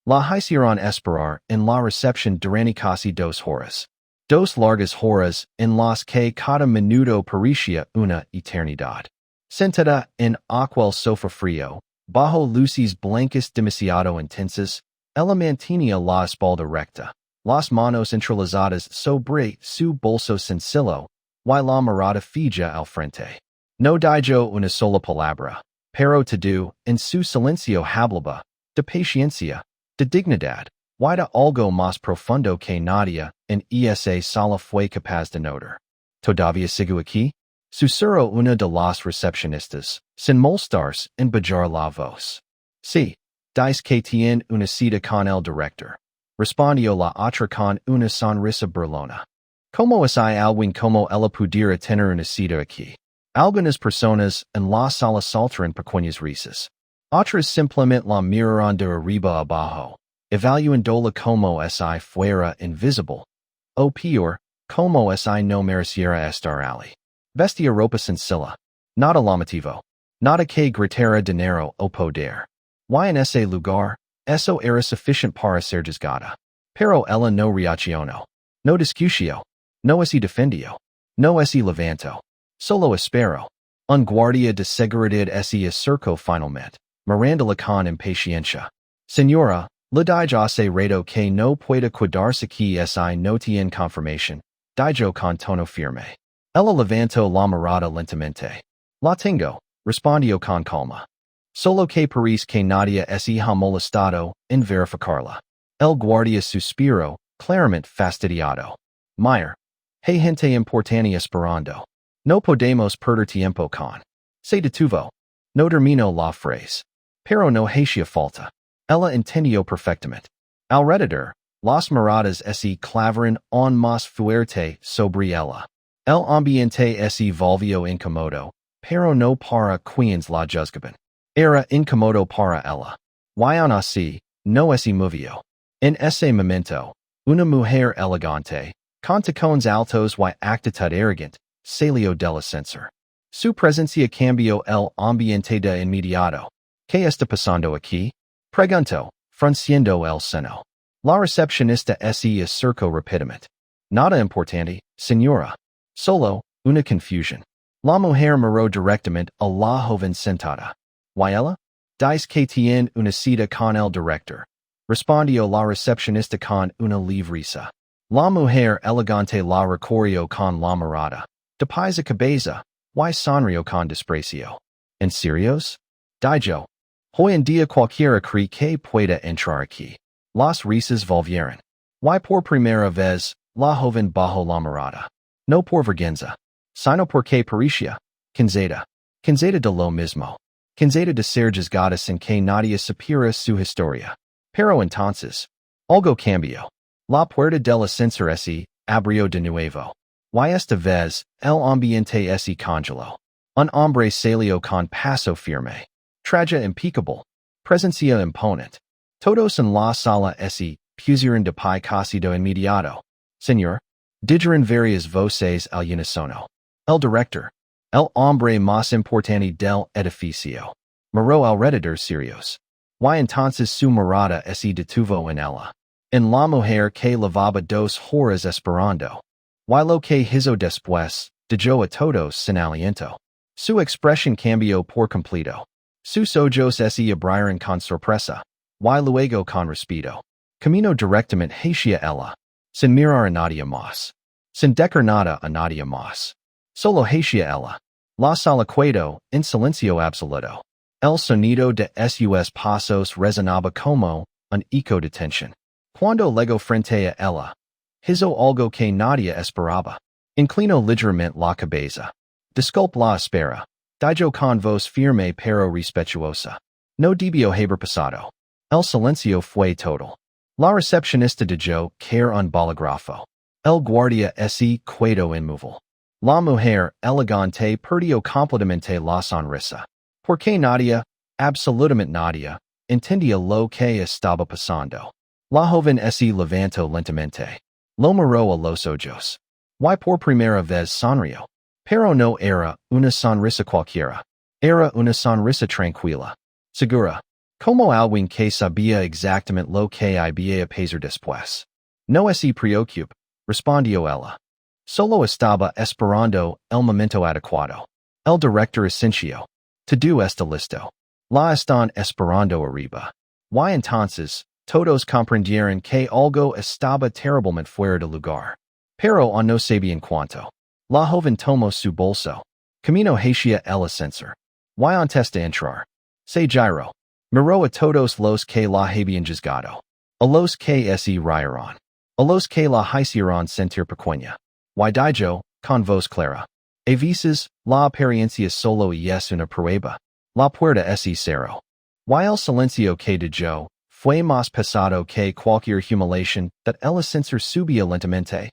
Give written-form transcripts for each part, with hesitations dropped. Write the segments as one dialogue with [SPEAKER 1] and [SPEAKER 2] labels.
[SPEAKER 1] La hicieron esperar en la recepción durante casi 2 horas. 2 largas horas en las que cada minuto parecía una eternidad. Sentada en aquel sofá frío, bajo luces blancas demasiado intensas, ella mantenía la espalda recta, las manos entrelazadas sobre su bolso sencillo, y la mirada fija al frente. No dijo una sola palabra, pero todo, en su silencio hablaba, de paciencia, de dignidad, y de algo más profundo que nadie en esa sala fue capaz de notar. ¿Todavía sigo aquí? Susurró una de las recepcionistas, sin molestarse en bajar la voz. Sí, dice que tiene una cita con el director. Respondió la otra con una sonrisa burlona. ¿Cómo es hay alguien como ella pudiera tener una cita aquí? Algunas personas en la sala saltaron pequeñas risas. Otras simplemente la miraron de arriba abajo, evaluándola como si fuera invisible, o peor, como si no mereciera estar allí. Vestia ropa sencilla, nada llamativo, nada que gritara dinero o poder. Y en ese lugar, eso era suficiente para ser juzgada. Pero ella no reaccionó, no discutió, no se defendió, no se levantó. Solo esperó. Un guardia de seguridad se acercó finalmente, mirándola con impaciencia. Señora, le dije hace rato que no puede quedarse aquí si no tiene confirmación, dijo con tono firme. Ella levantó la mirada lentamente. La tengo, respondió con calma. Solo que parece que nadie se ha molestado en verificarla. El guardia suspiró, claramente fastidiado. Meyer, hay gente importante esperando. No podemos perder tiempo con. Se detuvo. No terminó la frase. Pero no hacía falta. Ella entendió perfectamente. Alrededor, las miradas se clavaron aún más fuerte sobre ella. El ambiente se volvió incómodo, pero no para quienes la juzgaban. Era incómodo para ella. Y aún así, no se movió. En ese momento, una mujer elegante, con tacones altos y actitud arrogante, salió del ascensor. Su presencia cambió el ambiente de inmediato. ¿Qué está pasando aquí? Preguntó, frunciendo el ceño. La recepcionista se acercó rápidamente. Nada importante, señora. Solo, una confusión. La mujer miró directamente a la joven sentada. ¿Y ella? Dice que tiene una cita con el director. Respondió la recepcionista con una livrisa. La mujer elegante la recorrió con la mirada. De pies a cabeza, y sonrió con desprecio. ¿En serios? Dijo. Hoy en día cualquiera cree que pueda entrar aquí. Las risas volvieron. Y por primera vez, la joven bajó la mirada. No por vergüenza, sino porque parecía cansada. Cansada de lo mismo. Cansada de ser juzgada sin que nadie supiera su historia. Pero entonces, algo cambió. La puerta del ascensor se abrió de nuevo. Y esta vez, el ambiente se congeló. Un hombre salió con paso firme. Traje impecable. Presencia imponente. Todos en la sala se pusieron de pie casi de inmediato. Señor, dijeron varias voces al unísono. El director. El hombre más importante del edificio. Miró alrededor serios. Y entonces su mirada se detuvo en ella. En la mujer que llevaba 2 horas esperando. Y lo que hizo después, dejó a todos sin aliento. Su expresión cambió por completo. Sus ojos se abrieron con sorpresa. Y luego con respeto. Caminó directamente hacia ella. Sin mirar a nadie más. Sin decir nada a nadie más. Solo hacia ella. La sala quedó en silencio absoluto. El sonido de sus pasos resonaba como un eco de tensión. Cuando llegó frente a ella, hizo algo que nadie esperaba. Inclinó ligeramente la cabeza. Disculpe la espera. Dijo con voz firme pero respetuosa. No debió haber pasado. El silencio fue total. La recepcionista dijo que era un bolígrafo. El guardia se quedó inmóvil. La mujer elegante perdió completamente la sonrisa. Porque nadie, absolutamente nadie, entendía lo que estaba pasando. La joven se levantó lentamente. Lo miró a los ojos. Y por primera vez sonrió. Pero no era una sonrisa cualquiera. Era una sonrisa tranquila. Segura. Como alguien que sabía exactamente lo que había pasar después. No se preocupe, respondió ella. Solo estaba esperando el momento adecuado. El director asintió. Todo está listo. La están esperando arriba. Y entonces, todos comprendieron que algo estaba terriblemente fuera de lugar. Pero no sabían cuánto. La joven tomó su bolso. Camino hacia el ascensor. Y antes de entrar. Se giró. Miró a todos los que la habían juzgado. A los que se rieron. A los que la hicieron sentir pequeña. Y DEJÓ, con voz clara. A veces, la apariencia solo es una prueba. La puerta se cerró. Y el silencio que DEJÓ fue más pesado que cualquier humillación that el ascensor subía lentamente.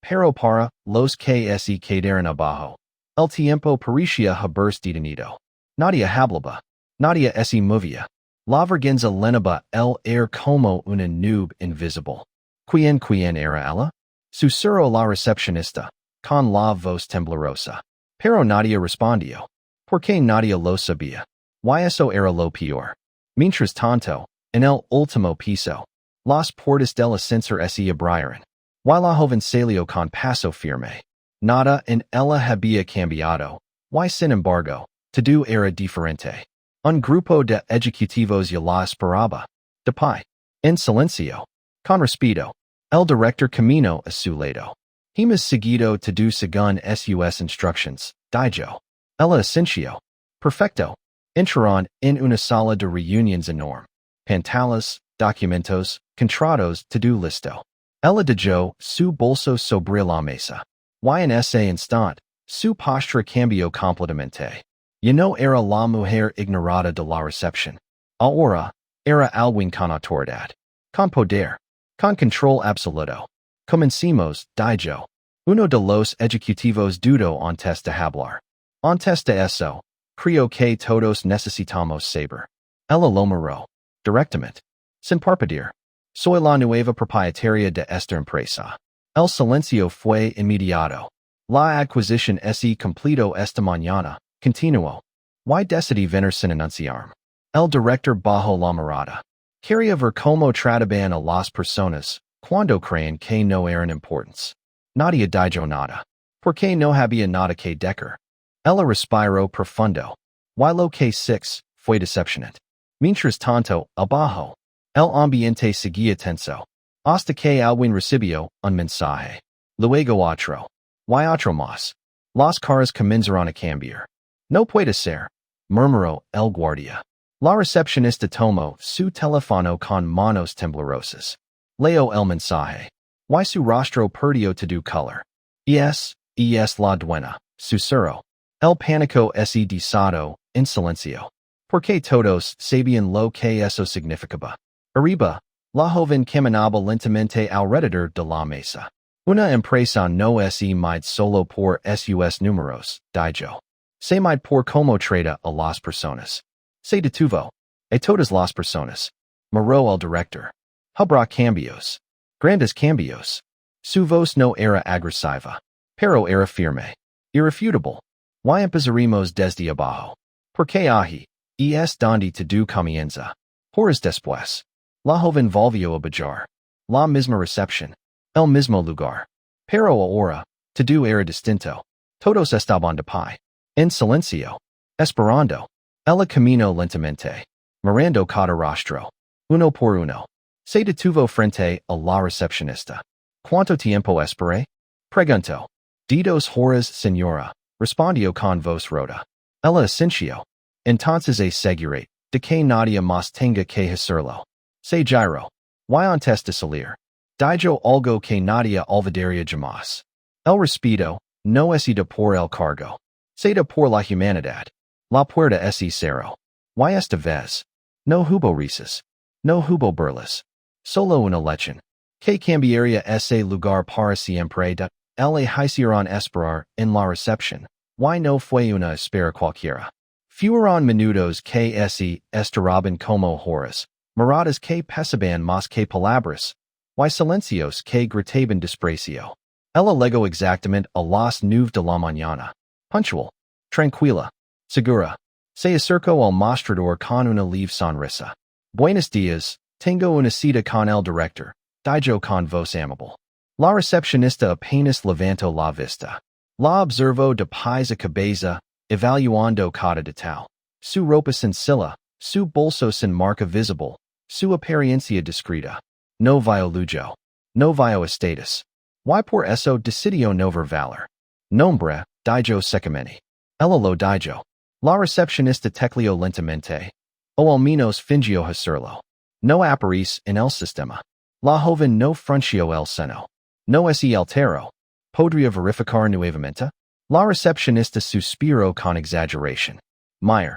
[SPEAKER 1] Pero para los que se quedaron abajo. El tiempo parecía haberse detenido. Nadie hablaba. Nadie se movía. La vergüenza llenaba el aire como una nube invisible. ¿Quién era ella? Susurró la recepcionista, con la voz temblorosa. Pero nadie respondió. Porque nadie lo sabía. Y eso era lo peor. Mientras tanto, en el último piso, las puertas del ascensor se abrieron. Y la joven salió con paso firme. Nada en ella había cambiado. Y sin embargo, todo era diferente. Un grupo de ejecutivos ya la esperaba. De pie. En silencio. Con respeto. El director caminó a su lado. Hemos seguido todo según sus instructions, DEJÓ. Ella asintió. Perfecto. Entraron en una sala de reuniones enorme. Pantallas, documentos, contratos, todo listo. Ella dejó su bolso sobre la mesa. Y en ese instante, su postura cambió completamente. Ya no era la mujer ignorada de la recepción. Ahora, era alguien con autoridad. Con poder. Con control absoluto. Comencemos, DEJÓ. Uno de los ejecutivos dudó antes de hablar. Antes de eso, creo que todos necesitamos saber. Ella lo miró. Directamente. Sin parpadear. Soy la nueva propietaria de esta empresa. El silencio fue inmediato. La adquisición se completó esta mañana, continuó. Y decidí venir sin anunciarme. El director bajó la mirada. Quería ver cómo trataban a las personas, cuando creen que no eran importantes. Nadie dijo nada. Porque no había nada que decir. Ella respiró profundo. Y lo que six fue decepcionante. Mientras tanto, abajo, el ambiente seguía tenso. Hasta que alguien recibió un mensaje. Luego otro. Y otro más. Las caras comenzaron a cambiar. No puede ser, murmuró el guardia. La recepcionista tomó su teléfono con manos temblorosas. Leo el mensaje. Y su rostro perdió todo color. Es la dueña, susurró. El pánico se desató en silencio. Porque todos sabían lo que eso significaba. Arriba, la joven caminaba lentamente alrededor de la mesa. Una empresa no es mide solo por sus números, DEJÓ. Se mide por cómo trata a las personas. Se detuvo. A todas las personas. Miró al director. Habrá cambios. Grandes cambios. Su voz no era agresiva. Pero era firme. Irrefutable. Y empezaremos desde abajo. Porque ahí, es donde todo comienza. Horas después. La joven volvió a bajar. La misma recepción. El mismo lugar. Pero ahora, todo era distinto. Todos estaban de pie. En silencio. Esperando. Ella caminó lentamente. Mirando cada rostro. Uno por uno. Se detuvo frente a la recepcionista. ¿Cuánto tiempo esperé? Preguntó. De 2 horas, señora. Respondió con voz rota. Ella asintió. Entonces aseguré de que nadie más tenga que hacerlo. Se giró. Y antes de salir. Dijo algo que nadie olvidaría jamás. El respeto no es de por el cargo. Se da por la humanidad. La puerta se cerró. Y esta vez. No hubo risas. No hubo burlas. Solo una lección. Que cambiaría ese lugar para siempre. Le hicieron esperar en la recepción. Y no fue una espera cualquiera. Fueron minutos que se estiraban como horas. Miradas que pesaban más que palabras. Y silencios que gritaban desprecio. Ella llegó exactamente a las 9 de la mañana. Puntual. Tranquila. Segura. Se acercó al mostrador con una leve sonrisa. Buenos dias, tengo una cita con el director, DEJÓ con voz amable. La recepcionista apenas levantó la vista. La observó de pies a cabeza, evaluando cada detalle. Su ropa sencilla, su bolso sin marca visible, su apariencia discreta. No vio lujo. No vio estatus. Y por eso decidió no ver valor. Nombre, DEJÓ secamente. Ella lo DEJÓ. La recepcionista tecleó lentamente. O al menos fingió hacerlo. No aparece en el sistema. La joven no frunció el seno. No se alteró. ¿Podría verificar nuevamente? La recepcionista suspiró con exageración. Meyer.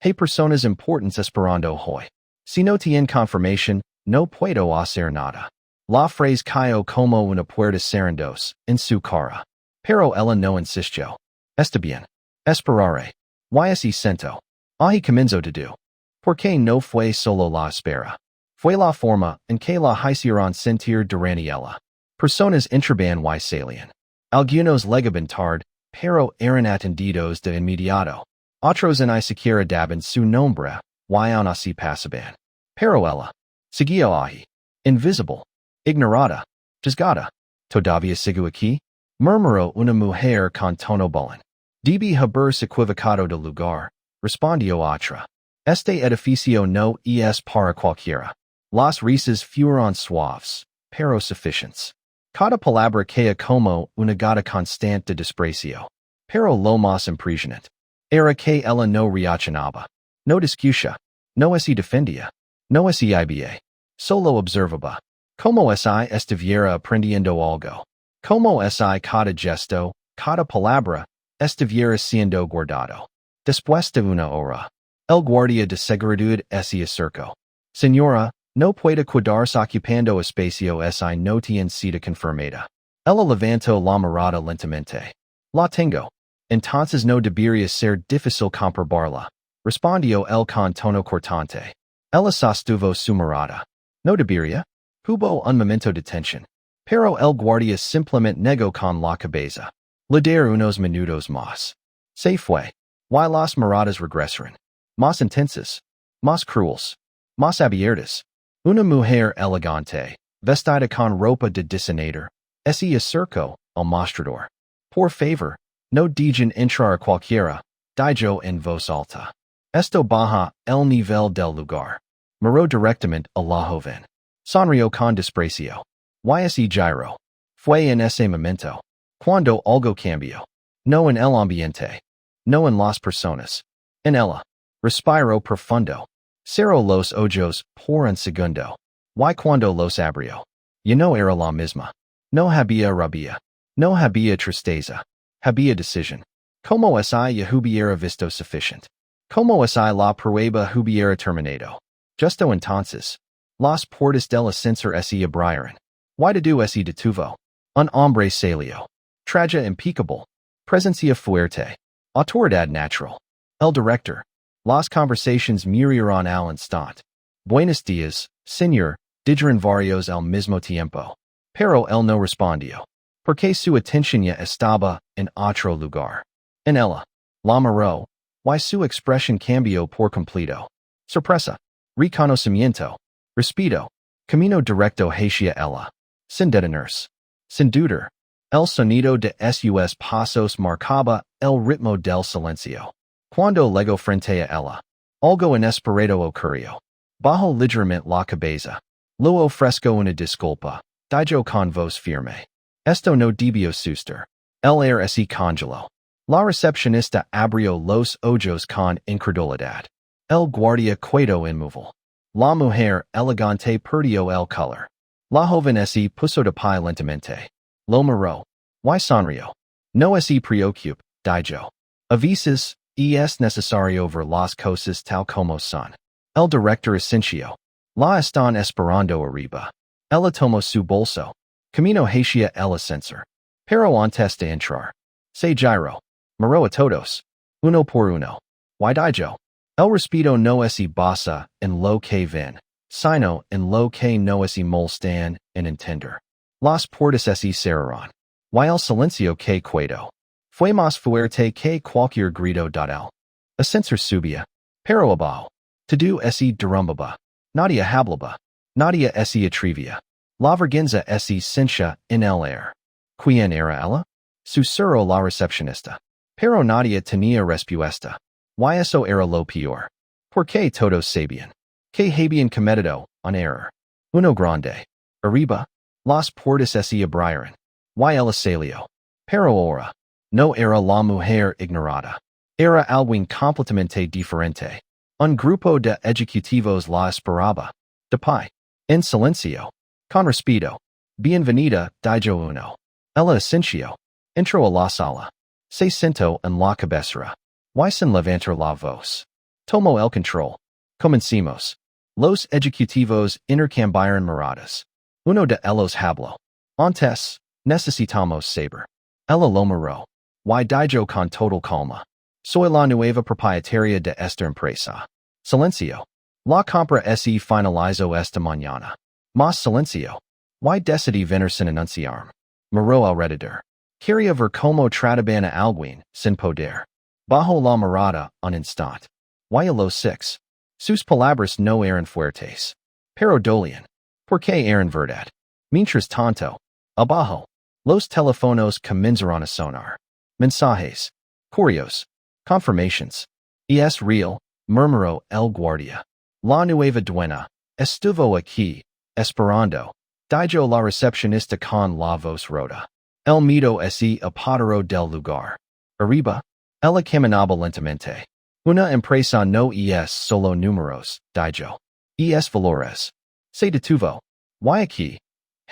[SPEAKER 1] Hay personas importantes esperando hoy. Si no tienen confirmación, no puedo hacer nada. La frase cayó como una puerta cerrándose en su cara. Pero ella no insistió. Está bien. Esperaré. Y así sentó. Ahí comenzó todo. Porque no fue solo la espera. Fue la forma en que la hicieron sentir durante ella. Personas entraban y salían. Algunos llegaban tarde, pero eran atendidos de inmediato. Otros ni siquiera daban su nombre, y aún así pasaban. Pero ella siguió ahí. Invisible. Ignorada. Juzgada. ¿Todavía sigo aquí? Murmuró una mujer con tono bolón. Debe haberse equivocado de lugar, respondió otra. Este edificio no es para cualquiera. Las risas fueron suaves, pero suficientes. Cada palabra caía como una gota constante de desprecio. Pero lo más impresionante era que ella no reaccionaba. No discutía. No se defendía. No se iba. Solo observaba. Como si estuviera aprendiendo algo. Como si cada gesto, cada palabra, estuviera siendo guardado. Después de una hora, el guardia de seguridad se acercó. Señora, no puede quedarse ocupando espacio si no tiene cita confirmada. Ella levantó la mirada lentamente. La tengo. Entonces no debería ser difícil comprobarla, respondió él con tono cortante. Ella sostuvo su mirada. No debería. Hubo un momento de tensión. Pero el guardia simplemente negó con la cabeza. Le dieron unos minutos más. Se fue. Y las miradas regresaron. Más intensas. Más crueles. Más abiertas. Una mujer elegante, vestida con ropa de diseñador, se acercó al mostrador. Por favor, no dejen entrar a cualquiera, DEJÓ en voz alta. Esto baja el nivel del lugar. Miró directamente a la joven. Sonrió con desprecio. Y se giró. Fue en ese momento. Cuando algo cambió. No en el ambiente. No en las personas. En ella. Respiró profundo. Cerró los ojos por un segundo. Y cuando los abrió. Ya no era la misma. No había rabia. No había tristeza. Había decisión. Como si ya hubiera visto suficiente. Como si la prueba hubiera terminado. Justo entonces. Las puertas del ascensor se abrieron. Y de se detuvo. Un hombre salió. Traje impecable. Presencia fuerte. Autoridad natural. El director. Las conversaciones murieron al instante. Buenos dias, señor, dijeron varios al mismo tiempo. Pero él no respondió. Porque su atención ya estaba en otro lugar. En ella. La miró. Y su expresión cambió por completo. Sorpresa. Reconocimiento. Respeto. Camino directo hacia ella. Sin detenerse. Sin dudar. El sonido de sus pasos marcaba el ritmo del silencio. Cuando llegó frente a ella, algo inesperado ocurrió. Bajó ligeramente la cabeza. Le ofrezco una disculpa, DEJÓ con voz firme. Esto no debió suceder. El aire se congeló. La recepcionista abrió los ojos con incredulidad. El guardia quedó inmóvil. La mujer elegante perdió el color. La joven se puso de pie lentamente. Lo miró. Y sonrió. No se preocupe, DEJÓ. A veces, es necesario ver las cosas tal como son. El director asintió. La están esperando arriba. Ella tomó su bolso. Camino hacia el ascensor. Pero antes de entrar. Se giró. Miró a todos. Uno por uno. Y DEJÓ. El respeto no se basa en lo que ven, sino en lo que no se molestan en entender. Las puertas se cerraron. Y el silencio que quedó fue más fuerte que cualquier grito del ascensor subía. Pero abajo. Todo se derrumbaba. Nadia hablaba. Nadia se atrevía. La vergüenza se sentía en el aire. ¿Quién era ella? Susurró la recepcionista. Pero Nadia tenía respuesta. Y eso era lo peor. ¿Por qué todos sabían? Que habían cometido un error. Uno grande. Arriba. Las puertas se abrieron. Y ella salió. Pero ahora. No era la mujer ignorada. Era alguien completamente diferente. Un grupo de ejecutivos la esperaba. De pie. En silencio. Con respeto. Bienvenida, DEJÓ uno. Ella asintió. Entró a la sala. Se sentó en la cabecera. Y sin levantar la voz. Tomó el control. Comencemos. Los ejecutivos intercambiaron miradas. Uno de ellos habló. Antes, necesitamos saber. Ella lo miró. Y DEJÓ con total calma. Soy la nueva propietaria de esta empresa. Silencio. La compra se finalizó esta mañana. Más silencio. Y decidí venir sin anunciarme. Miró alrededor. Quería ver cómo trataban a alguien, sin poder. Bajo la mirada, un instante. Y a los six. Sus palabras no eran fuertes. Pero dolían. Porque eran verdad. Mientras tanto. Abajo. Los teléfonos comenzaron a sonar. Mensajes. Correos. Confirmations. Es real, murmuró el guardia. La nueva dueña. Estuvo aquí, esperando. DEJÓ la recepcionista con la voz rota. El miedo se apoderó del lugar. Arriba. Ella caminaba lentamente. Una empresa no es solo números, DEJÓ. Es valores. Se detuvo. Y aquí.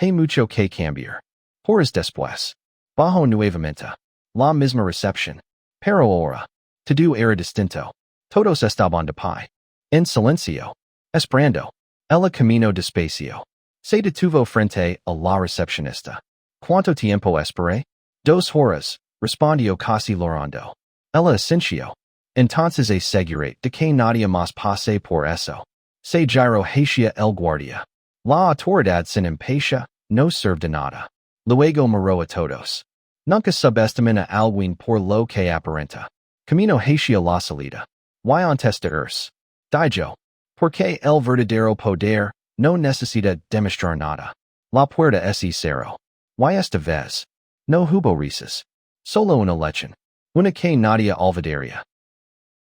[SPEAKER 1] Hay mucho que cambiar. Horas después. Bajo nuevamente. La misma recepción. Pero ahora. Todo era distinto. Todos estaban de pie. En silencio. Esperando. Ella caminó despacio. Se detuvo frente a la recepcionista. ¿Cuánto tiempo esperé? 2 horas, respondió casi llorando. Ella asintió. Entonces aseguré de que nadie más pase por eso. Se giró hacia el guardia. La autoridad sin empatia, no sirve de nada. Luego miró a todos. Nunca subestimen a alguien por lo que aparenta. Camino hacia la salida. Y antes de irse. DEJÓ. Porque el verdadero poder no necesita demostrar nada. La puerta se cerró. Y esta vez. No hubo risas. Solo una lección. Una que nadie olvidaría.